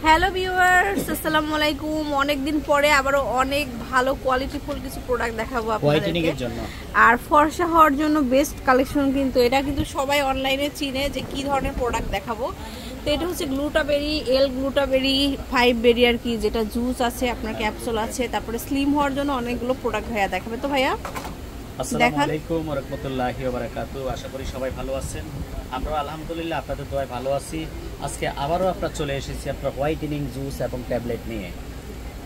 Hello viewers, আসসালামু আলাইকুম। অনেকদিন পরে আবারো অনেক ভালো কোয়ালিটিফুল কিছু প্রোডাক্ট দেখাবো আপনাদেরকে। আর ফর্সা হওয়ার জন্য বেস্ট কালেকশন কিন্তু এটা কিন্তু সবাই অনলাইনে চিনে যে কি ধরনের প্রোডাক্ট দেখাবো। তো এটা হচ্ছে গ্লুটাবেরি, গ্লুটাবেরি 5 বেরি আর কি, যেটা জুস আছে, আপনার ক্যাপসুল আছে, তারপরে স্লিম হওয়ার জন্য অনেকগুলো প্রোডাক্ট ভাইয়া দেখাবে। তো ভাইয়া আসসালামু আলাইকুম ওয়া রাহমাতুল্লাহি ওয়া বারাকাতুহু। আশা করি সবাই ভালো আছেন। আমরা আলহামদুলিল্লাহ আপনাদের দোয়ায় ভালো আছি। আজকে আবারও আপনারা চলে এসেছি আপনার হোয়াইটেনিং জুস এবং ট্যাবলেট নিয়ে।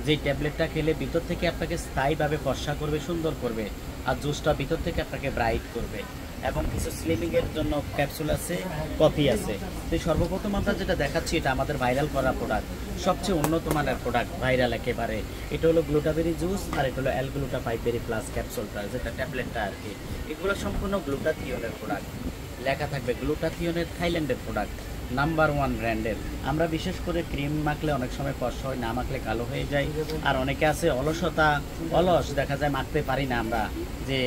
যে ট্যাবলেটটা খেলে ভিতর থেকে আপনাকে স্থায়ীভাবে ফর্সা করবে, সুন্দর করবে, আর জুসটা ভিতর থেকে আপনাকে ব্রাইট করবে। এবং কিছু স্লিমিংয়ের জন্য ক্যাপসুল আছে, কফি আছে। তো সর্বপ্রথম আমরা যেটা দেখাচ্ছি এটা আমাদের ভাইরাল করা প্রোডাক্ট, সবচেয়ে উন্নত মানের প্রোডাক্ট, ভাইরাল একেবারে। এটা হলো গ্লুটাবেরি জুস আর এটা হলো গ্লুটা 5 বেরি প্লাস ক্যাপসুলটা, যেটা ট্যাবলেটটা আর কি। এগুলো সম্পূর্ণ গ্লুটাথিয়নের প্রোডাক্ট, লেখা থাকবে গ্লুটাথিয়নের, থাইল্যান্ডের প্রোডাক্ট, নাম্বার 1 ব্র্যান্ডের। আমরা বিশেষ করে ক্রিম মাখলে অনেক সময় ফর্সা হয়, না মাখলে কালো হয়ে যায়। আর অনেকে আছে অলস দেখা যায়, মাখতে পারি না আমরা, যে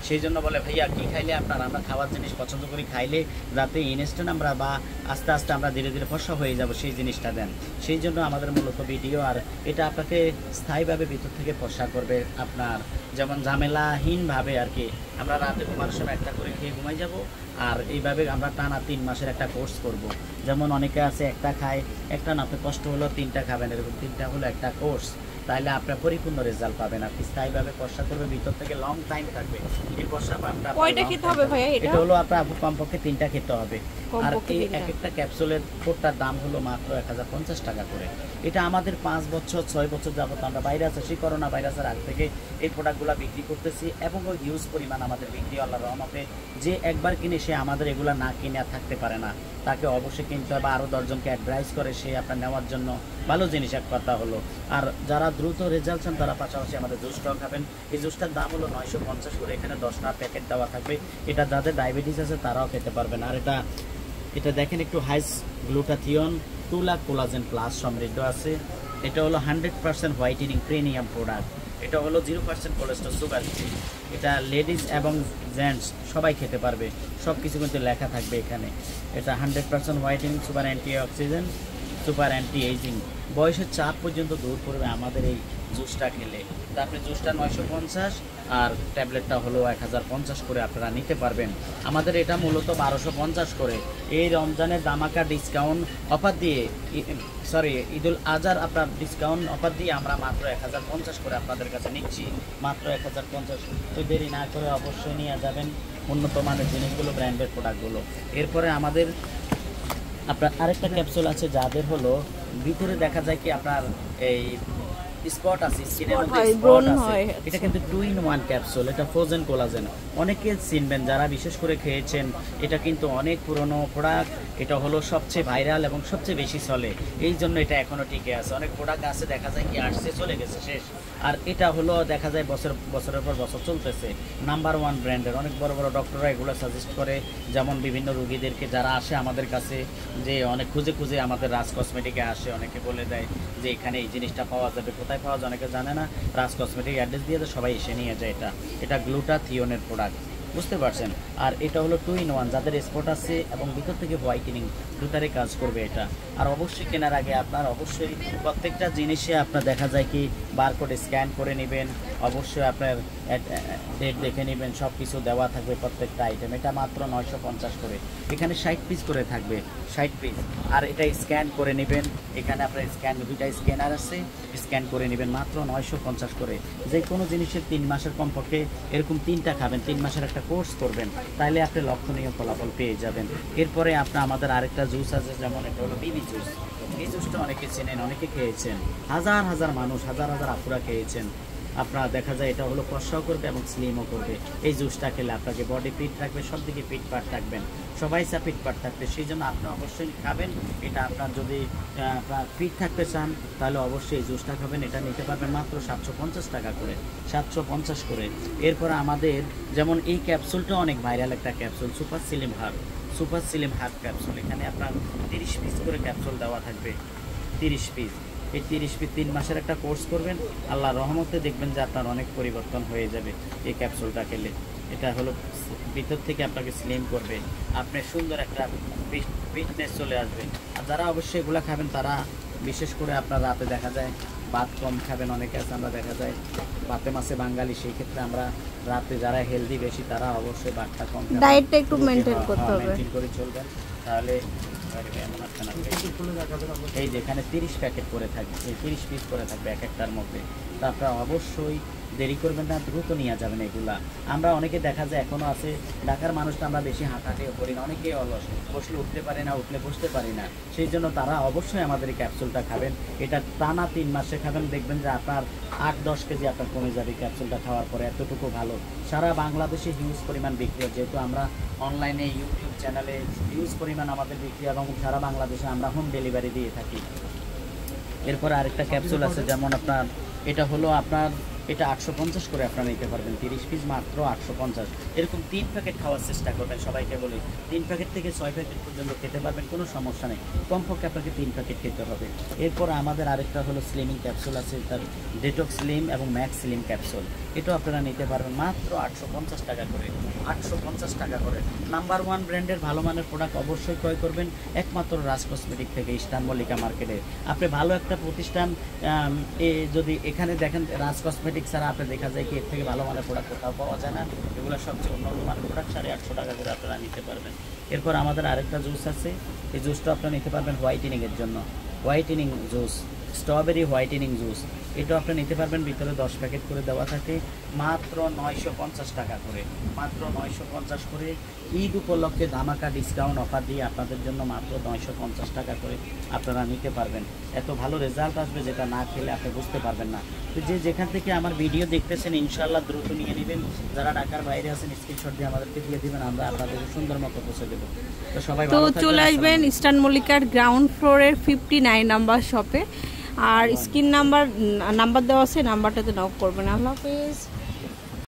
সেই জন্য বলে ভাইয়া কি খাইলে আমরা খাওয়ার জিনিস পছন্দ করি, খাইলে যাতে ইনস্ট্যান্ট আমরা বা আস্তে আস্তে আমরা ধীরে ধীরে ফর্সা হয়ে যাব, সেই জিনিসটা দেন। সেই জন্য আমাদের মূলত ভিডিও। আর এটা আপনাকে স্থায়ীভাবে ভিতর থেকে ফর্সা করবে, আপনার যেমন ঝামেলাহীনভাবে আর কি। আমরা রাতে ঘুমানোর সময় একটা করে খেয়ে ঘুমাই যাব, আর এইভাবে আমরা টানা 3 মাসের একটা কোর্স করব। যেমন অনেকে আছে একটা খায়, একটা না, আপনি কষ্ট হলো 3টা খাবেন, এরকম 3টা হলো একটা কোর্স, তাহলে আপনার পরিপূর্ণ রেজাল্ট পাবেন। আপনি স্থায়ীভাবে ফর্সা করবে, ভিতর থেকে লং টাইম থাকবে এই ফর্সা। কয়টা খেতে হবে ভাইয়া? এটা হলো আপনার কমপক্ষে 3টা খেতে হবে। আর এই এক একটা ক্যাপসুলের কোটটার দাম হলো মাত্র 1050 টাকা করে। এটা আমাদের 5 বছর 6 বছর যাবত আমরা বাইরে আছি, সেই করোনা ভাইরাসের আগ থেকে এই প্রোডাক্টগুলো বিক্রি করতেছি, এবং ওই হিউজ পরিমাণ আমাদের বিক্রি আল্লাহর রহমতে। যে একবার কিনে সে আমাদের এগুলো না কিনে আর থাকতে পারে না, তাকে অবশ্যই কিনতে হবে। আরও 10 জনকে অ্যাডভাইস করে সে আপনার নেওয়ার জন্য ভালো জিনিস, এক কথা হলো। আর যারা দ্রুত রেজাল্ট চান তারা পাশাপাশি আমাদের জুসটাও খাবেন। এই জুসটার দাম হলো 950 করে, এখানে 10টা প্যাকেট দেওয়া থাকবে। এটা যাদের ডায়াবেটিস আছে তারাও খেতে পারবেন। আর এটা দেখেন একটু হাইস গ্লুটাথিয়ন 2 লাখ কোলাজেন প্লাস সমৃদ্ধ আছে। এটা হলো 100% হোয়াইটেনিং প্রিমিয়াম প্রোডাক্ট। এটা হলো 0% কোলেস্ট্রল, সুগার ফ্রি। এটা লেডিস এবং জেন্টস সবাই খেতে পারবে, সব কিছু কিন্তু লেখা থাকবে এখানে। এটা 100% whitening, super anti oxidant, super anti ageing, বয়সের চাপ পর্যন্ত দূর করবে আমাদের এই জুসটা খেলে। তা আপনি জুসটা 950 আর ট্যাবলেটটা হলো 1050 করে আপনারা নিতে পারবেন। আমাদের এটা মূলত 1250 করে। এই রমজানের দামাকা ডিসকাউন্ট অফার দিয়ে, ঈদুল আজহার আপনার ডিসকাউন্ট অফার দিয়ে আমরা মাত্র 1050 করে আপনাদের কাছে নিচ্ছি, মাত্র 1050। তো দেরি না করে অবশ্যই নিয়ে যাবেন উন্নত মানের জিনিসগুলো, ব্র্যান্ডের প্রোডাক্টগুলো। এরপরে আমাদের আপনার আরেকটা ক্যাপসুল আছে, যাদের হলো ভিতরে দেখা যায় কি আপনার এই স্পট আছে, স্কিনের মধ্যে স্পট আছে। এটা কিন্তু 2 in 1 ক্যাপসুল, এটা ফ্রোজেন কোলাজেন। অনেকে চিনবেন যারা বিশেষ করে খেয়েছেন। এটা কিন্তু অনেক পুরনো প্রোডাক্ট, এটা হলো সবচেয়ে ভাইরাল এবং সবচেয়ে বেশি চলে, এই জন্য এটা এখনো টিকে আছে। অনেক প্রোডাক্ট আছে দেখা যায় কি আসছে চলে গেছে, শেষ। আর এটা হলো দেখা যায় বছরের পর বছর চলতেছে, নাম্বার 1 ব্র্যান্ডের। অনেক বড় বড় ডক্টররা এগুলো সাজেস্ট করে, যেমন বিভিন্ন রোগীদেরকে যারা আসে আমাদের কাছে, যে অনেক খুঁজে খুঁজে আমাদের রাজ কসমেটিকে আসে, অনেকে বলে দেয় যে এখানে এই জিনিসটা পাওয়া যাবে। কোথায় পাওয়া যায় অনেকে জানে না, রাজ কসমেটিক অ্যাড্রেস দিয়ে দেয়, সবাই এসে নিয়ে যায়। এটা গ্লুটাথিয়নের প্রোডাক্ট, বুঝতে পারছেন। আর এটা হলো 2 in 1, যাদের স্পট আছে এবং ভিতর থেকে হোয়াইটেনিং দুটারে কাজ করবে এটা। আর অবশ্যই কেনার আগে আপনার অবশ্যই প্রত্যেকটা জিনিসে আপনার দেখা যায় কি বারকোড স্ক্যান করে নেবেন, অবশ্যই আপনার ডেট দেখে নেবেন, সব কিছু দেওয়া থাকবে প্রত্যেকটা আইটেম। এটা মাত্র 950 করে, এখানে 60 পিস করে থাকবে, 60 পিস। আর এটা স্ক্যান করে নেবেন, এখানে আপনার দুইটা স্ক্যানার আছে, স্ক্যান করে নেবেন মাত্র 950 করে। যে কোনো জিনিসের 3 মাসের কমপক্ষে এরকম 3টা খাবেন, 3 মাসের একটা কোর্স করবেন, তাহলে আপনি লক্ষণীয় ফলাফল পেয়ে যাবেন। এরপরে আপনার আমাদের আরেকটা জুস আছে, যেমন এটা হলো বিবি জুস। এই জুসটা অনেকে চেনেন, অনেকে খেয়েছেন, হাজার হাজার মানুষ, হাজার হাজার আপুরা খেয়েছেন। আপনারা দেখা যায় এটা হলো ফর্সাও করবে এবং স্লিমও করবে। এই জুসটা খেলে আপনাকে বডি ফিট রাখবে, সব দিকে ফিট পাট থাকবেন, সবাই ফিট পাট থাকবে। সেই জন্য আপনি অবশ্যই খাবেন এটা। আপনার যদি আপনার ফিট থাকতে চান তাহলে অবশ্যই এই জুসটা খাবেন। এটা নিতে পারবেন মাত্র 750 টাকা করে, 750 করে। এরপর আমাদের যেমন এই ক্যাপসুলটা অনেক ভাইরাল একটা capsule, super slim heart capsule. এখানে আপনার 30 পিস করে ক্যাপসুল দেওয়া থাকবে, 30 পিস। এই 30 পিস 3 মাসের একটা কোর্স করবেন, আল্লাহর রহমতে দেখবেন যে আপনার অনেক পরিবর্তন হয়ে যাবে এই ক্যাপসুলটা খেলে। এটা হলো ভিতর থেকে আপনাকে স্লিম করবে, আপনার সুন্দর একটা ফিটনেস চলে আসবে। আর যারা অবশ্যই এগুলো খাবেন তারা বিশেষ করে আপনার রাতে দেখা যায় ভাত কম খাবেন, অনেকে আছে আমরা দেখা যায় ভাতে মাছে বাঙালি, সেই ক্ষেত্রে আমরা রাতে যারা হেলদি বেশি তারা অবশ্যই ভাতটা কম খাবেন, ডায়েটটা একটু মেনটেন করতে হবে, মেনটেন করে চলবেন, তাহলে এই যেখানে 30 প্যাকেট করে থাকবে, 30 পিস করে থাকবে এক একটার মধ্যে, তা আপনারা অবশ্যই দেরি করবেন না, দ্রুত নিয়ে যাবেন এগুলা। আমরা অনেকে দেখা যায় এখনো আছে ঢাকার মানুষটা আমরা বেশি হাঁটাহাঁটিও করি না, অনেকেই অলস, বসলে উঠতে পারি না, উঠলে বসতে পারি না, সেই জন্য তারা অবশ্যই আমাদের এই ক্যাপসুলটা খাবেন। এটা টানা 3 মাসে খাবেন, দেখবেন যে আপনার 8-10 কেজি আপনার কমে যাবে ক্যাপসুলটা খাওয়ার পরে, এতটুকু ভালো। সারা বাংলাদেশে হিউজ পরিমাণ বিক্রি হয়, যেহেতু আমরা অনলাইনে ইউটিউব চ্যানেলে হিউজ পরিমাণ আমাদের বিক্রি, এবং সারা বাংলাদেশে আমরা হোম ডেলিভারি দিয়ে থাকি। এরপর আরেকটা ক্যাপসুল আছে, যেমন আপনার এটা হলো আপনার এটা 850 করে আপনারা নিতে পারবেন, 30 পিস মাত্র 850। এরকম 3 প্যাকেট খাওয়ার চেষ্টা করবেন, সবাইকে বলি 3 প্যাকেট থেকে 6 প্যাকেট পর্যন্ত খেতে পারবেন, কোনো সমস্যা নেই, কমপক্ষে আপনাকে 3 প্যাকেট খেতে হবে। এরপর আমাদের আরেকটা হলো স্লিমিং ক্যাপসুল আছে, তার ডেটক্স স্লিম এবং ম্যাক্স স্লিম ক্যাপসুল, এটাও আপনারা নিতে পারবেন মাত্র 850 টাকা করে, 850 টাকা করে। নাম্বার 1 ব্র্যান্ডের ভালো মানের প্রোডাক্ট অবশ্যই ক্রয় করবেন একমাত্র রাজ কসমেটিক থেকে, ইস্টার্ন মল্লিকা মার্কেটে। আপনি ভালো একটা প্রতিষ্ঠান যদি এখানে দেখেন রাজ কসমেটিক ছাড়া আপনি দেখা যায় কি এর থেকে ভালো মানের প্রোডাক্ট কোথাও পাওয়া যায় না, এগুলো সবচেয়ে উন্নত মানের প্রোডাক্ট, 850 টাকা করে আপনারা নিতে পারবেন। এরপর আমাদের আরেকটা জুস আছে, এই জুসটা আপনারা নিতে পারবেন হোয়াইটেনিংয়ের জন্য, whitening juice, strawberry whitening juice, এটা আপনি নিতে পারবেন, ভিতরে 10 প্যাকেট করে দেওয়া থাকে, মাত্র 950 টাকা করে, মাত্র 950 করে। ঈদ উপলক্ষে ধামাকা ডিসকাউন্ট অফার দিয়ে আপনাদের জন্য মাত্র 950 টাকা করে আপনারা নিতে পারবেন। এত ভালো রেজাল্ট আসবে যেটা না খেলে আপনি বুঝতে পারবেন না। তো যে যেখান থেকে আমার ভিডিও দেখতেছেন ইনশাআল্লাহ দ্রুত নিয়ে নেবেন, যারা ঢাকার বাইরে আছেন স্ক্রিনশট দিয়ে আমাদেরকে দিয়ে দিবেন, আমরা আপনাদের সুন্দর মতো পৌঁছে দেবো। তো সবাই তো চলে আসবেন ইস্টার্ন মল্লিকার গ্রাউন্ড ফ্লোরের 59 নাম্বার শপে, আর স্ক্রিন নাম্বার দেওয়া আছে, নাম্বারটাতে নক করবেন। আল্লাহ হাফেজ।